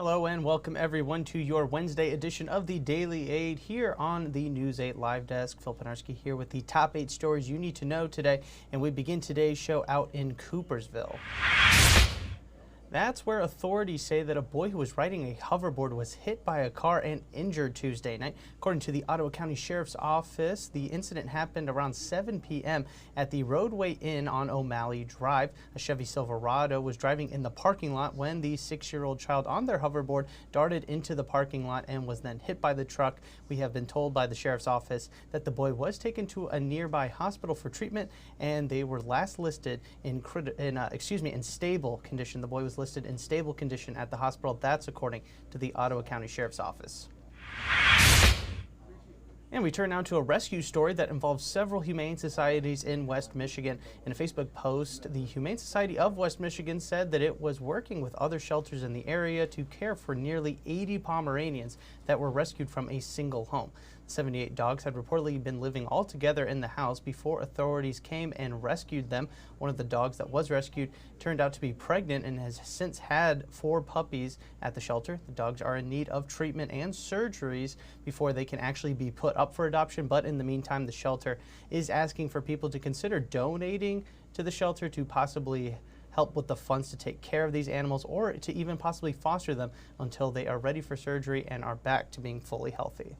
Hello and welcome everyone to your Wednesday edition of the Daily Aid here on the News 8 Live Desk. Phil Penarski here with the top 8 stories you need to know today, and we begin today's show out in Coopersville. That's where authorities say that a boy who was riding a hoverboard was hit by a car and injured Tuesday night. According to the Ottawa County Sheriff's Office, the incident happened around 7 p.m. at the Roadway Inn on O'Malley Drive. A Chevy Silverado was driving in the parking lot when the 6-year-old child on their hoverboard darted into the parking lot and was then hit by the truck. We have been told by the Sheriff's Office that the boy was taken to a nearby hospital for treatment, and they were last listed in stable condition. The boy was listed in stable condition at the hospital. That's according to the Ottawa County Sheriff's Office. And we turn now to a rescue story that involves several humane societies in West Michigan. In a Facebook post, the Humane Society of West Michigan said that it was working with other shelters in the area to care for nearly 80 Pomeranians that were rescued from a single home. 78 dogs had reportedly been living all together in the house before authorities came and rescued them. One of the dogs that was rescued turned out to be pregnant and has since had 4 puppies at the shelter. The dogs are in need of treatment and surgeries before they can actually be put up for adoption, but in the meantime, the shelter is asking for people to consider donating to the shelter to possibly help with the funds to take care of these animals or to even possibly foster them until they are ready for surgery and are back to being fully healthy.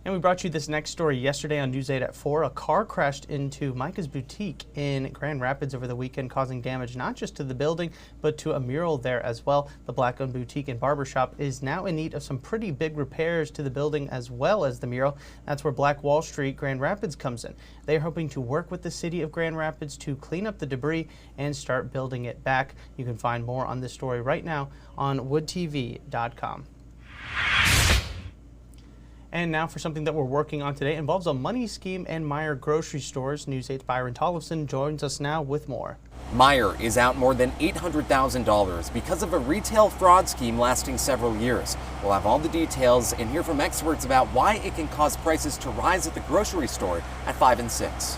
And we brought you this next story yesterday on News 8 at 4. A car crashed into Micahs Boutique in Grand Rapids over the weekend, causing damage not just to the building, but to a mural there as well. The Black-owned boutique and barbershop is now in need of some pretty big repairs to the building as well as the mural. That's where Black Wall Street Grand Rapids comes in. They are hoping to work with the city of Grand Rapids to clean up the debris and start building it back. You can find more on this story right now on woodtv.com. And now for something that we're working on today. It involves a money scheme and Meyer grocery stores. News 8's Byron Tollefson joins us now with more. Meyer is out more than $800,000 because of a retail fraud scheme lasting several years. We'll have all the details and hear from experts about why it can cause prices to rise at the grocery store at 5 and 6.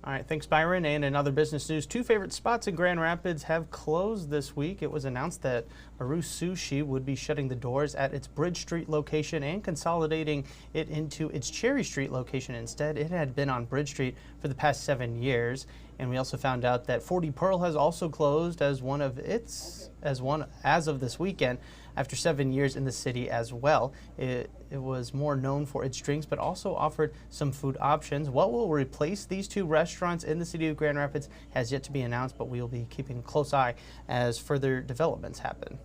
All right, thanks, Byron. And in other business news, 2 favorite spots in Grand Rapids have closed this week. It was announced that Maru Sushi would be shutting the doors at its Bridge Street location and consolidating it into its Cherry Street location instead. It had been on Bridge Street for the past 7 years. And we also found out that 40 Pearl has also closed as of this weekend after 7 years in the city as well. It was more known for its drinks, but also offered some food options. What will replace these 2 restaurants in the city of Grand Rapids has yet to be announced, but we will be keeping a close eye as further developments happen.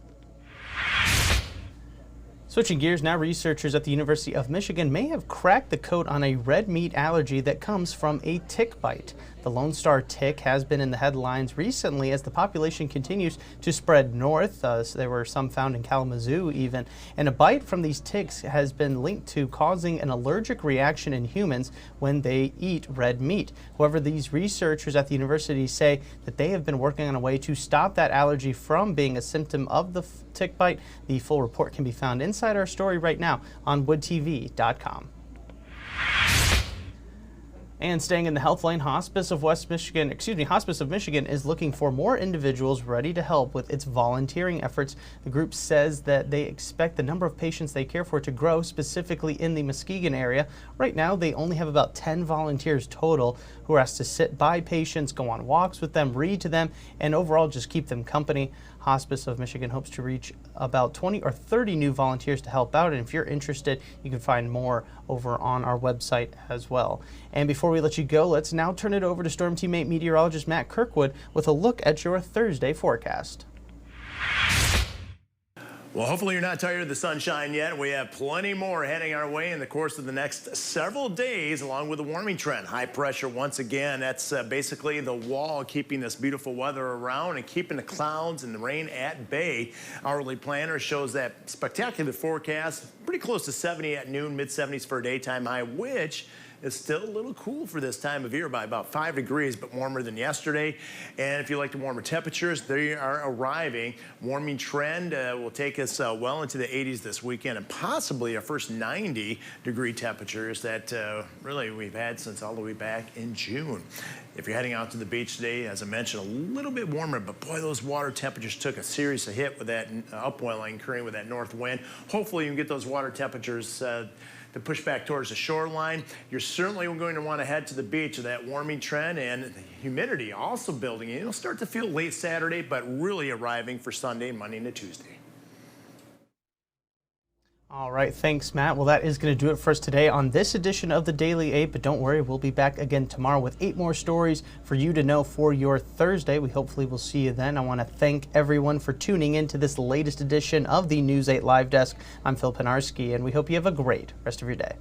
Switching gears now, researchers at the University of Michigan may have cracked the code on a red meat allergy that comes from a tick bite. The Lone Star tick has been in the headlines recently as the population continues to spread north. There were some found in Kalamazoo even, and a bite from these ticks has been linked to causing an allergic reaction in humans when they eat red meat. However, these researchers at the university say that they have been working on a way to stop that allergy from being a symptom of the tick bite. The full report can be found inside our story right now on woodtv.com. And staying in the health lane, Hospice of Michigan is looking for more individuals ready to help with its volunteering efforts. The group says that they expect the number of patients they care for to grow, specifically in the Muskegon area. Right now, they only have about 10 volunteers total who are asked to sit by patients, go on walks with them, read to them, and overall just keep them company. Hospice of Michigan hopes to reach about 20 or 30 new volunteers to help out, and if you're interested, you can find more over on our website as well. And before we let you go, let's now turn it over to Storm Teammate meteorologist Matt Kirkwood with a look at your Thursday forecast. Well, hopefully you're not tired of the sunshine yet. We have plenty more heading our way in the course of the next several days, along with the warming trend. High pressure once again. That's basically the wall keeping this beautiful weather around and keeping the clouds and the rain at bay. Hourly planner shows that spectacular forecast, pretty close to 70 at noon, mid-70s for a daytime high, which It's still a little cool for this time of year by about 5 degrees, but warmer than yesterday. And if you like the warmer temperatures, they are arriving. Warming trend will take us well into the 80s this weekend, and possibly our first 90-degree temperatures that really we've had since all the way back in June. If you're heading out to the beach today, as I mentioned, a little bit warmer, but boy, those water temperatures took a serious hit with that upwelling occurring with that north wind. Hopefully you can get those water temperatures to push back towards the shoreline. You're certainly going to want to head to the beach with that warming trend, and the humidity also building. It'll start to feel late Saturday, but really arriving for Sunday, Monday, and Tuesday. All right, thanks, Matt. Well, that is going to do it for us today on this edition of the Daily 8, but don't worry, we'll be back again tomorrow with 8 more stories for you to know for your Thursday. We hopefully will see you then. I want to thank everyone for tuning in to this latest edition of the News 8 Live Desk. I'm Phil Penarski, and we hope you have a great rest of your day.